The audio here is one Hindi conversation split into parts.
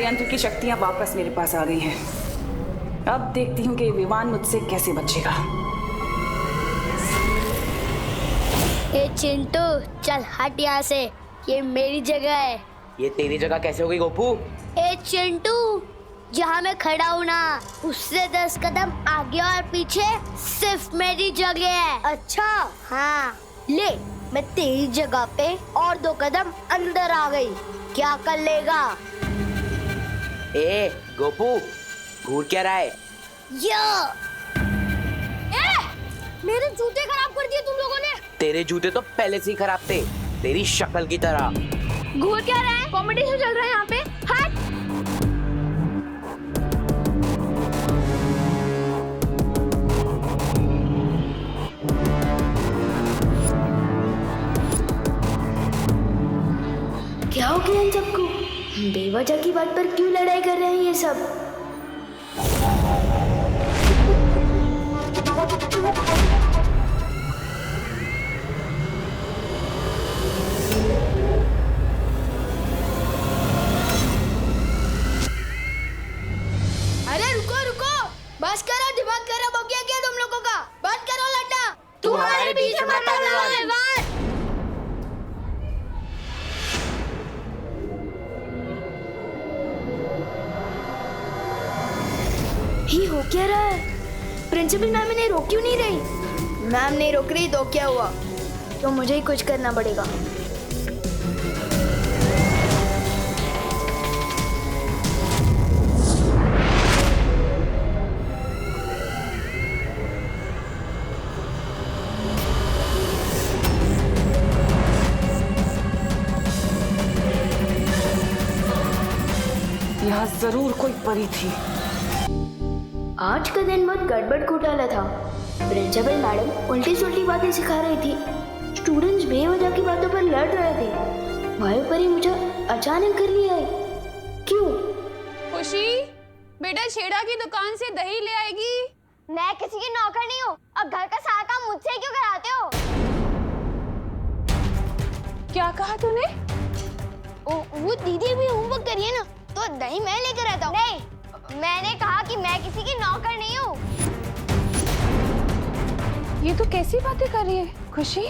यंत्र की शक्तियां वापस मेरे पास आ गई हैं। अब देखती हूँ कि ये विमान मुझसे कैसे बचेगा। ए चिंटू, चल हट यहाँ से, ये मेरी जगह है। ये तेरी जगह कैसे हो गई गोपू? ए चिंटू, जहाँ मैं खड़ा हूँ ना, उससे 10 कदम आगे और पीछे सिर्फ मेरी जगह है। अच्छा हाँ, ले मैं तेरी जगह पे और 2 कदम अंदर आ गई, क्या कर लेगा? ए गोपू, घूर क्या रहा है? मेरे जूते खराब कर दिए तुम लोगों ने। तेरे जूते तो पहले से ही खराब थे, तेरी शक्ल की तरह। घूर क्या रहा है? कॉम्पिटिशन चल रहा है यहाँ पे। हट! क्या हो गया इन सबको? बेवजह की बात पर क्यों लड़ाई कर रहे हैं ये सब? अरे रुको रुको, बस करो, दिमाग खराब हो गया क्या तुम लोगों का? बंद करो लड़ना। तू हमारे पीछे मत लड़ना। ये हो क्या रहा है? प्रिंसिपल मैम इन्हें रोक क्यों नहीं रही? मैम नहीं रोक रही तो क्या हुआ? तो मुझे ही कुछ करना पड़ेगा। यहाँ जरूर कोई परी थी। आज का दिन बहुत गड़बड़ घोटाला था। प्रिंसिपल मैडम उल्टी सुल्टी बातें सिखा रही थी, स्टूडेंट्स बेवजह की बातों पर लड़ रहे थे। वायु परी मुझे अचानक घर ले आई। क्यों? खुशी, बेटा छेड़ा की दुकान से दही ले आएगी। मैं किसी की नौकर नहीं हूँ, अब घर का सारा काम मुझसे क्यों कराते हो? क्या कहा तूने? वो दीदी भी होमवर्क करिए ना, तो दही मैं लेकर आता हूँ। नहीं, मैंने कहा कि मैं किसी की नौकर नहीं हूँ। ये तो कैसी बातें कर रही है खुशी?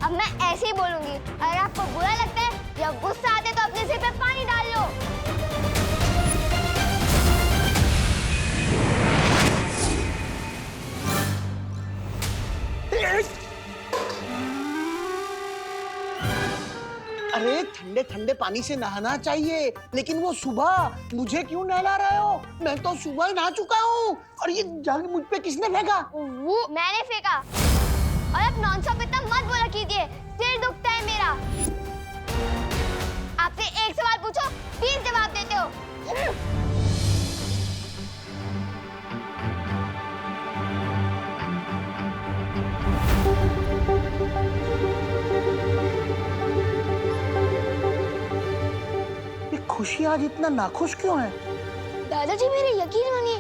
अब मैं ऐसे ही बोलूंगी। अगर आपको बुरा लगता है या गुस्सा आते तो अपने सिर पे पानी डाल लो। अरे ठंडे ठंडे पानी से नहाना चाहिए, लेकिन वो सुबह मुझे क्यों नहला रहे हो? मैं तो सुबह ही नहा चुका हूँ। और ये जग मुझ पे किसने फेंका? वो मैंने फेंका। और अब नॉनस्टॉप इतना मत बोला कीजिए, सिर दुखता है मेरा। आपसे एक सवाल पूछो, 20 जवाब देते हो। खुशी आज इतना नाखुश क्यों है? दादाजी मेरे यकीन मानिए,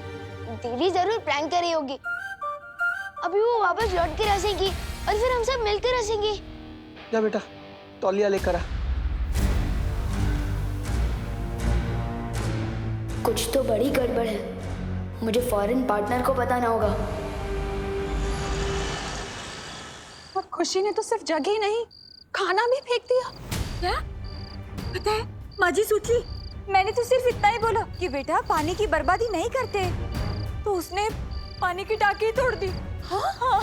दीदी जरूर प्रैंक कर रही होगी। अभी वो वापस लौट के हंसेगी और फिर हम सब मिलकर हंसेंगे। जा बेटा, तौलिया लेकर आ। कुछ तो बड़ी गड़बड़ है, मुझे फॉरेन पार्टनर को बताना होगा। और खुशी ने तो सिर्फ जगह ही नहीं, खाना भी फेंक दिया। क्या? पता है माँ जी सोच ली, मैंने तो सिर्फ इतना ही बोला कि बेटा पानी की बर्बादी नहीं करते, तो उसने पानी की टाकी तोड़ दी। हाँ हाँ।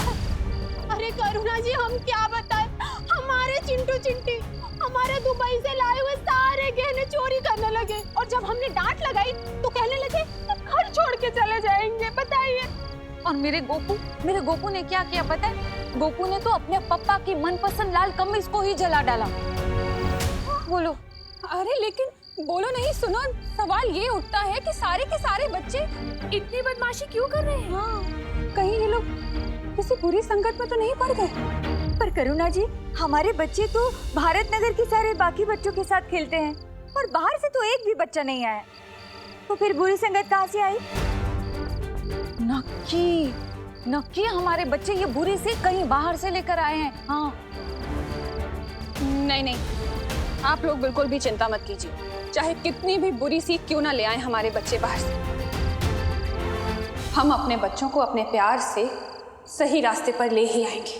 अरे करुणा जी, हम क्या बताएं, हमारे चिंटू चिंटी हमारे दुबई से लाए हुए सारे गहने चोरी करने लगे। और जब हमने डांट लगाई तो कहने लगे घर छोड़ के चले जाएंगे। बताइए। और मेरे गोपू ने क्या किया पता है? गोपू ने तो अपने पापा की मनपसंद लाल कमीज को ही जला डाला। बोलो। अरे लेकिन बोलो नहीं, सुनो, सवाल ये उठता है कि सारे के सारे बच्चे इतनी बदमाशी क्यों कर रहे हैं? हाँ, कहीं ये लोग किसी बुरी संकट में तो नहीं पड़ गए? पर करुणा जी, हमारे बच्चे तो भारत नगर के सारे बाकी बच्चों के साथ खेलते हैं और बाहर से तो एक भी बच्चा नहीं आया, तो फिर बुरी संगत कहाँ से आई? नक्की हमारे बच्चे ये बुरी से कहीं बाहर से लेकर आए हैं। हाँ। नहीं, आप लोग बिल्कुल भी चिंता मत कीजिए। चाहे कितनी भी बुरी सीख क्यों ना ले आए हमारे बच्चे बाहर से, हम अपने बच्चों को अपने प्यार से सही रास्ते पर ले ही आएंगे।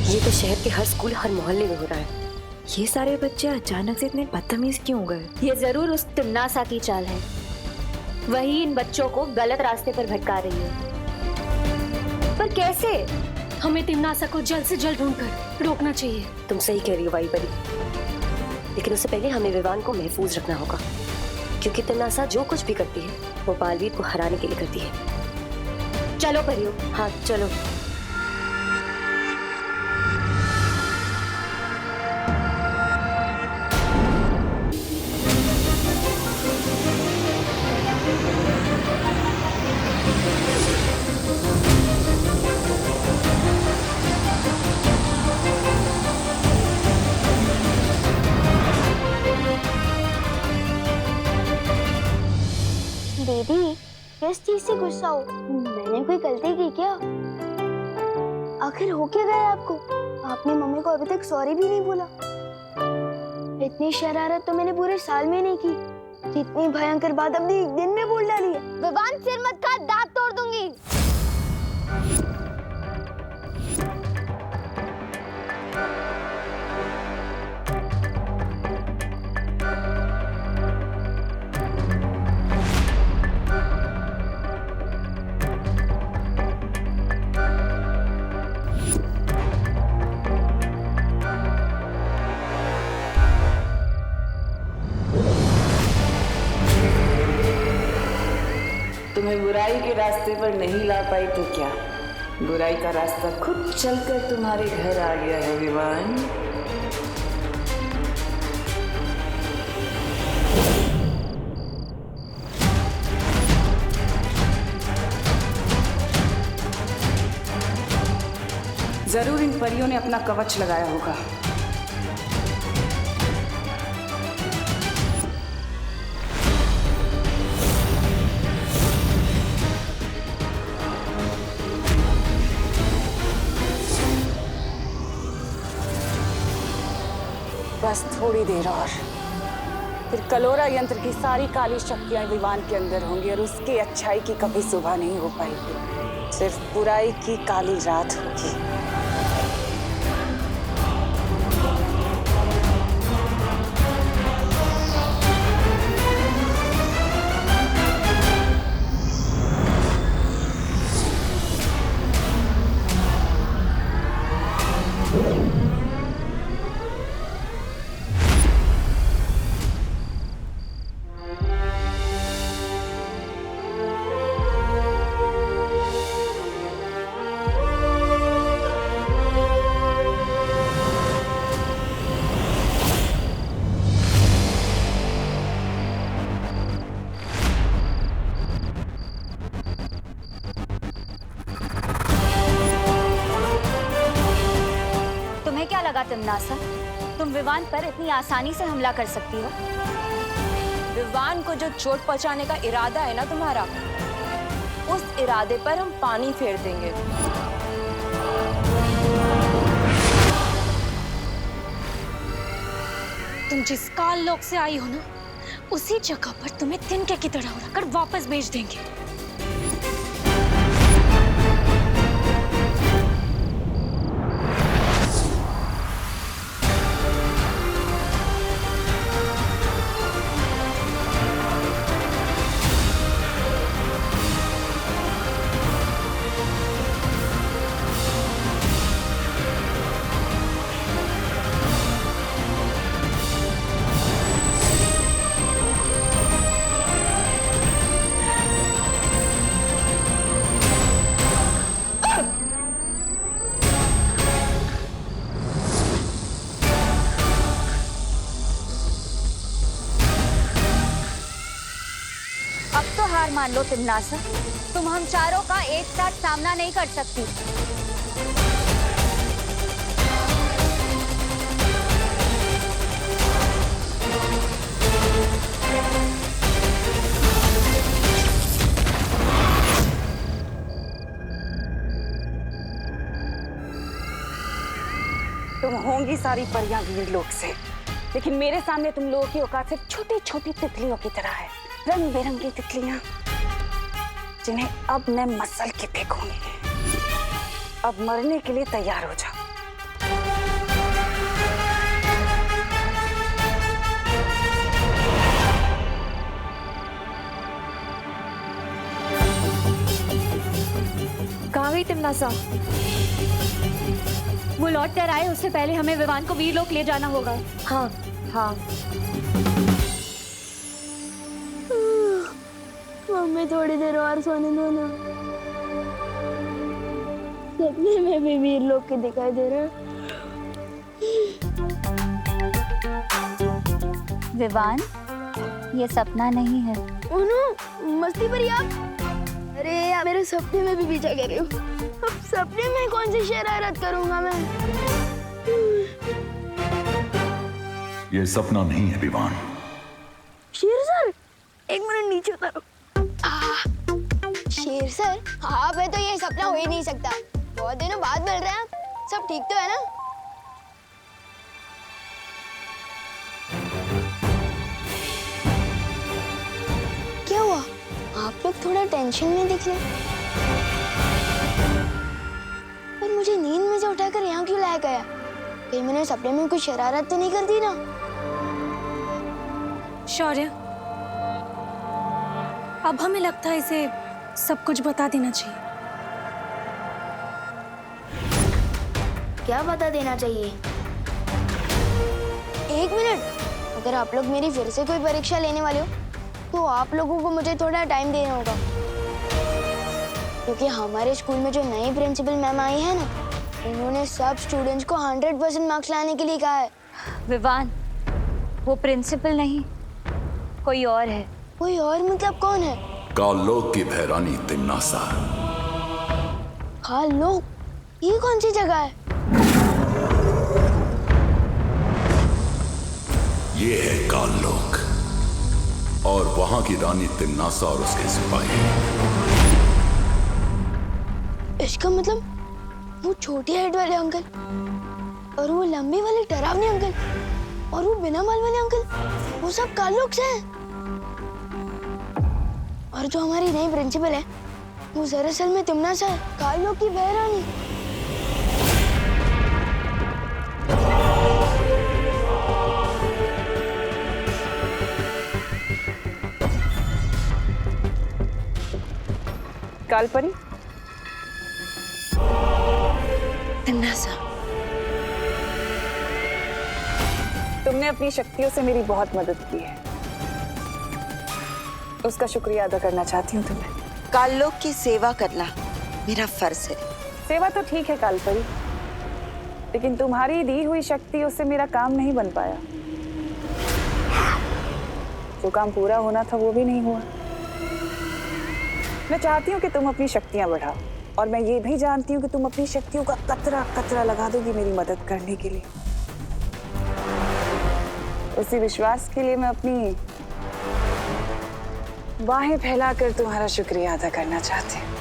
ये तो शहर के हर स्कूल, हर मोहल्ले में हो रहा है। ये सारे बच्चे अचानक से इतने बदतमीज क्यों हो गए? ये जरूर उस तिन्नासा की चाल है। वही इन बच्चों को गलत रास्ते पर भटका रही है। पर कैसे? हमें तिन्नासा को जल्द से जल्द ढूंढकर रोकना चाहिए। तुम सही कह रही हो वाई परी, लेकिन उससे पहले हमें विवान को महफूज रखना होगा, क्योंकि तिन्नासा जो कुछ भी करती है वो बालवीर को हराने के लिए करती है। चलो परियो। हाँ चलो। दीदी, किस चीज से गुस्सा हो? मैंने कोई गलती की क्या? आखिर हो क्या गया आपको? आपने मम्मी को अभी तक सॉरी भी नहीं बोला। इतनी शरारत तो मैंने पूरे साल में नहीं की, जितनी भयंकर बात अपने एक दिन में बोल डाली है। विवान, सिर मत काट, दांत तोड़ दूंगी। तुम्हें बुराई के रास्ते पर नहीं ला पाई तो क्या, बुराई का रास्ता खुद चलकर तुम्हारे घर आ गया है विवान। जरूर इन परियों ने अपना कवच लगाया होगा। बस थोड़ी देर और, फिर कलोरा यंत्र की सारी काली शक्तियां विवान के अंदर होंगी और उसकी अच्छाई की कभी सुबह नहीं हो पाएगी, सिर्फ बुराई की काली रात होगी। तिम्नासा, तुम विवान पर इतनी आसानी से हमला कर सकती हो? विवान को जो चोट पहुंचाने का इरादा है ना तुम्हारा, उस इरादे पर हम पानी फेर देंगे। तुम जिस काल लोक से आई हो ना, उसी जगह पर तुम्हें तिनके की तरह उड़ाकर वापस भेज देंगे। हार मान लो तिम्नासा, तुम हम चारों का एक साथ सामना नहीं कर सकती। तुम होंगी होंगी सारी परियां वीर लोक से, लेकिन मेरे सामने तुम लोगों की औकात सिर्फ छोटी छोटी तितलियों की तरह है। रंग बिरंगी तितलियां जिन्हें अब मैं मसल के फेंकूंगी। अब मरने के लिए तैयार हो जाओ। कहाँ गई तिमनासा? वो लौट कर आए उससे पहले हमें विवान को वीरलोक ले जाना होगा। हाँ हाँ। मम्मी थोड़ी देर और सोने दो ना। सपने में भी वीरलोक के दिखाई दे रहे हैं। विवान, ये सपना नहीं है। उन्हों मस्ती भरी आप। अरे यार, मेरे सपने में भी पीछा कर रही हूँ। अब सपने में कौन सी शरारत करूंगा मैं? ये सपना नहीं है विवान। शेर सर, एक मिनट नीचे उतारो। शेर सर, आप है तो ये सपना हो ही नहीं सकता। बहुत दिनों बाद मिल रहे हैं आप। सब ठीक तो है ना? क्या हुआ? आप लोग थोड़ा टेंशन में दिख रहे। पर मुझे नींद में से उठाकर यहाँ क्यों लाया गया? कहीं मैंने सपने में कुछ शरारत तो नहीं कर दी ना? शौर्य, अब हमें लगता है इसे सब कुछ बता देना चाहिए। क्या बता देना चाहिए? एक मिनट, अगर आप लोग मेरी फिर से कोई परीक्षा लेने वाले हो तो आप लोगों को मुझे थोड़ा टाइम देना होगा, क्योंकि हमारे स्कूल में जो नई प्रिंसिपल मैम आई है ना, उन्होंने सब स्टूडेंट्स को 100% मार्क्स लाने के लिए कहा है। विवान, वो प्रिंसिपल नहीं, कोई और है। कोई और मतलब कौन है? कालोक की भैरानी तिमनासा। कालोक? ये कौन सी जगह है? ये है कालोक और वहां की रानी तिमनासा और उसके सिपाही। इसका मतलब वो छोटी हाइट वाले अंकल और वो लंबे वाले डरावने अंकल और वो बिना बाल वाले अंकल, वो सब कालोक से हैं। और जो हमारी नई प्रिंसिपल है वो दरअसल में तिमनासा है, कालोक की बहरानी। कालपरी, तिमनासा, तुमने अपनी शक्तियों से मेरी बहुत मदद की है, उसका शुक्रिया अदा करना चाहती हूँ तुम्हें। कालोक की सेवा करना मेरा फर्ज है। सेवा तो ठीक है कालपरी, लेकिन तुम्हारी दी हुई शक्तियों से मेरा काम नहीं बन पाया। जो काम पूरा होना था वो भी नहीं हुआ। मैं चाहती हूँ कि तुम अपनी शक्तियां बढ़ाओ, और मैं ये भी जानती हूँ कि तुम अपनी शक्तियों का कतरा कतरा लगा दोगी मेरी मदद करने के लिए। उसी विश्वास के लिए मैं अपनी बाहें फैलाकर तुम्हारा शुक्रिया अदा करना चाहती हूँ।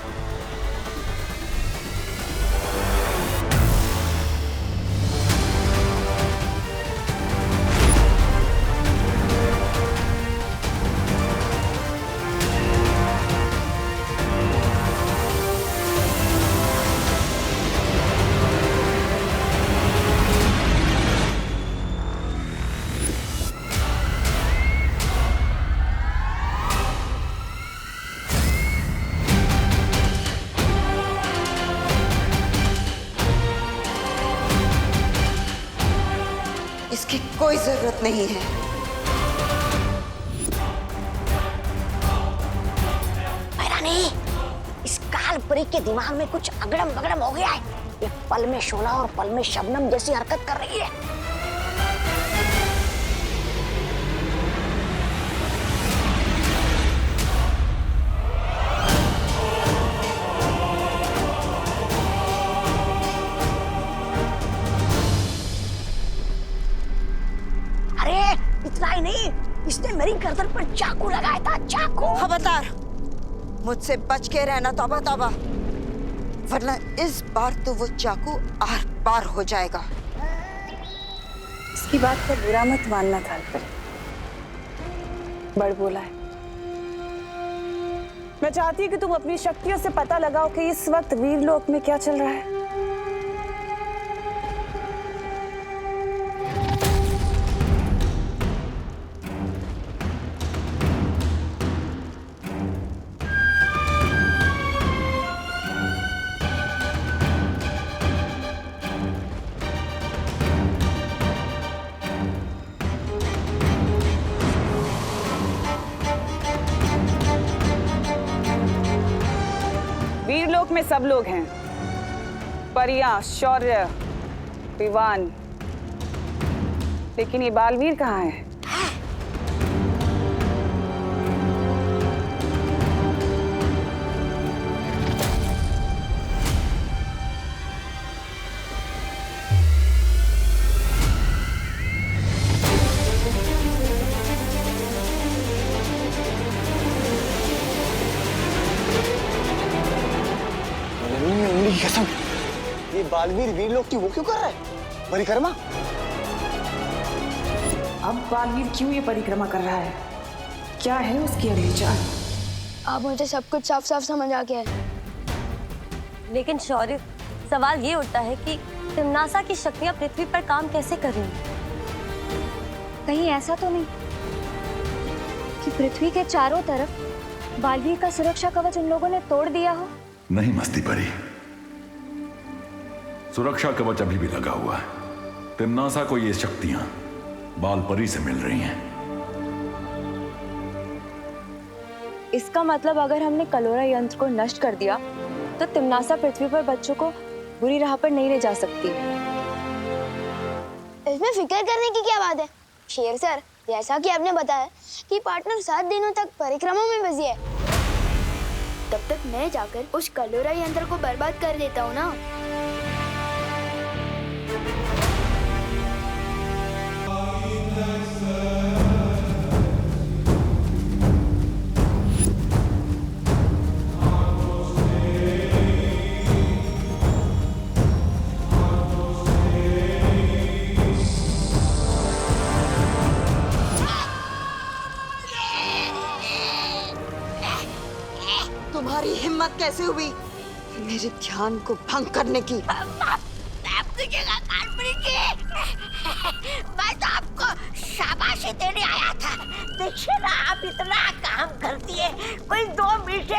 इसकी कोई जरूरत नहीं है। भैरानी, इस कालपरी के दिमाग में कुछ अगड़म बगड़म हो गया है। ये पल में शोला और पल में शबनम जैसी हरकत कर रही है। इतना ही नहीं, इसने मेरी गर्दन पर चाकू लगाया था। चाकू। खबरदार, मुझसे बच के रहना तौबा तौबा, वरना इस बार तो वो चाकू आर पार हो जाएगा। इसकी बात का बुरा मत मानना थालपरी, बड़ बोला है। मैं चाहती हूँ कि तुम अपनी शक्तियों से पता लगाओ कि इस वक्त वीरलोक में क्या चल रहा है। वीरलोक में सब लोग हैं, परियां, शौर्य, विवान, लेकिन ये बालवीर कहाँ है? कसम, ये बालवीर वीरलोक की वो क्यों कर रहा है? परिक्रमा? अब बालवीर क्यों ये परिक्रमा कर रहा है? क्या है उसकी अगली चाल? अब मुझे सब कुछ साफ साफ समझ आ गया है। लेकिन शौर्य, सवाल ये उठता है कि तिम्नासा की शक्तियां पृथ्वी पर काम कैसे कर रही हैं? कहीं ऐसा तो नहीं कि पृथ्वी के चारों तरफ बालवीर का सुरक्षा कवच उन लोगों ने तोड़ दिया हो? नहीं मस्ती परी, सुरक्षा कवच अभी भी लगा हुआ है। तिम्नासा को ये शक्तियां बालपरी से मिल रही हैं। इसका मतलब अगर हमने कलोरा यंत्र को नष्ट कर दिया तो तिम्नासा पृथ्वी पर बच्चों को बुरी राह पर नहीं ले जा सकती। इसमें फिक्र करने की क्या बात है शेर सर? जैसा कि आपने बताया कि पार्टनर 7 दिनों तक परिक्रमा में बिजी है, तब तक मैं जाकर उस कलोरा यंत्र को बर्बाद कर देता हूँ ना। तुम्हारी हिम्मत कैसे हुई मेरे ध्यान को भंग करने की? मैं तो आपको शाबाशी देने आया था। देखिए ना, आप इतना काम करती है, कोई 2 मिनट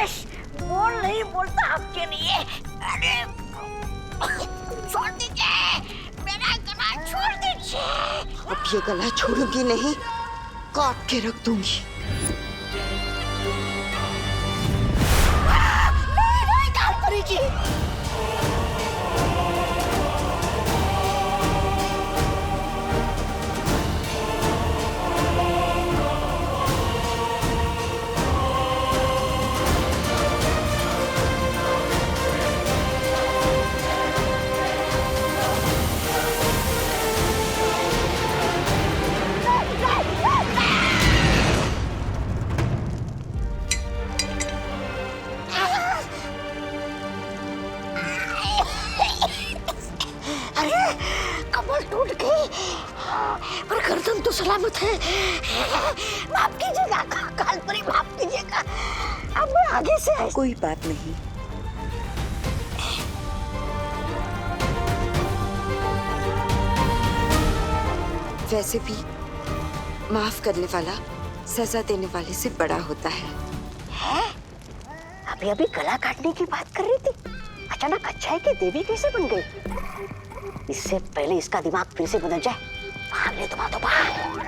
बोल नहीं बोलता आपके लिए। अरे छोड़ दीजिए, मेरा गला छोड़ दीजिए। अब ये गला छोड़ूंगी नहीं, काट के रख दूंगी। नहीं कालपरी जी, कमर टूट गई पर गर्दन तो सलामत है। माफ कीजिएगा कालपरी, माफ कीजिएगा। अब मैं आगे से कोई बात नहीं। वैसे भी माफ करने वाला सजा देने वाले से बड़ा होता है। अभी अभी गला काटने की बात कर रही थी, अचानक अच्छाई की देवी कैसे बन गई? इससे पहले इसका दिमाग फिर से बदल जाए, भाग ले तुम, तो भाग।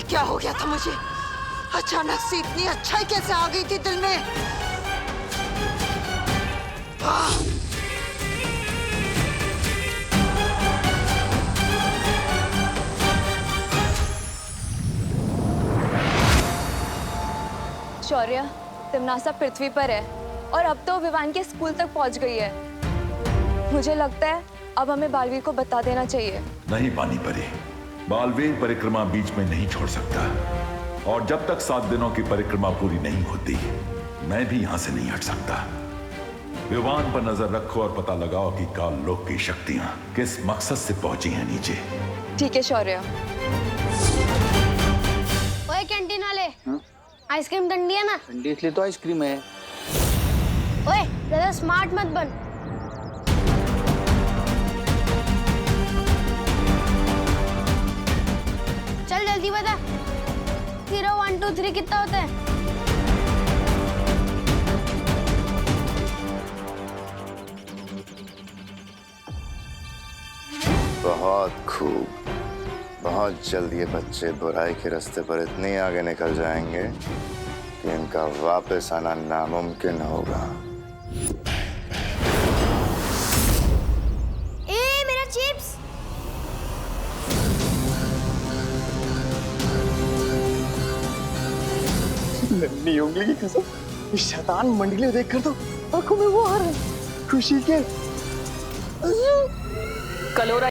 क्या हो गया था मुझे? अचानक से इतनी अच्छाई कैसे आ गई थी दिल में? शौर्य, तिमनासा पृथ्वी पर है और अब तो विवान के स्कूल तक पहुंच गई है। मुझे लगता है अब हमें बालवीर को बता देना चाहिए। नहीं पानी परी, बालवीर परिक्रमा बीच में नहीं छोड़ सकता, और जब तक 7 दिनों की परिक्रमा पूरी नहीं होती मैं भी यहां से नहीं हट सकता। विवान पर नजर रखो और पता लगाओ कि काल लोक की शक्तियां किस मकसद से पहुंची हैं नीचे। ठीक है शौर्य। ओए कैंटीन वाले, आइसक्रीम ठंडी है ना? ठंडी इसलिए तो आइसक्रीम है। ओए ज्यादा स्मार्ट मत बन। चल जल्दी बता, 0 1 2 3 कितना होता है? बहुत खूब। बहुत जल्द ये बच्चे बुराई के रास्ते पर इतने आगे निकल जाएंगे कि इनका वापस आना नामुमकिन होगा। ए मेरा चिप्स! नन्ही उंगली की कसम, इस शैतान मंडली देखकर तो आंखों में वो आ रहा है खुशी के। कलोरा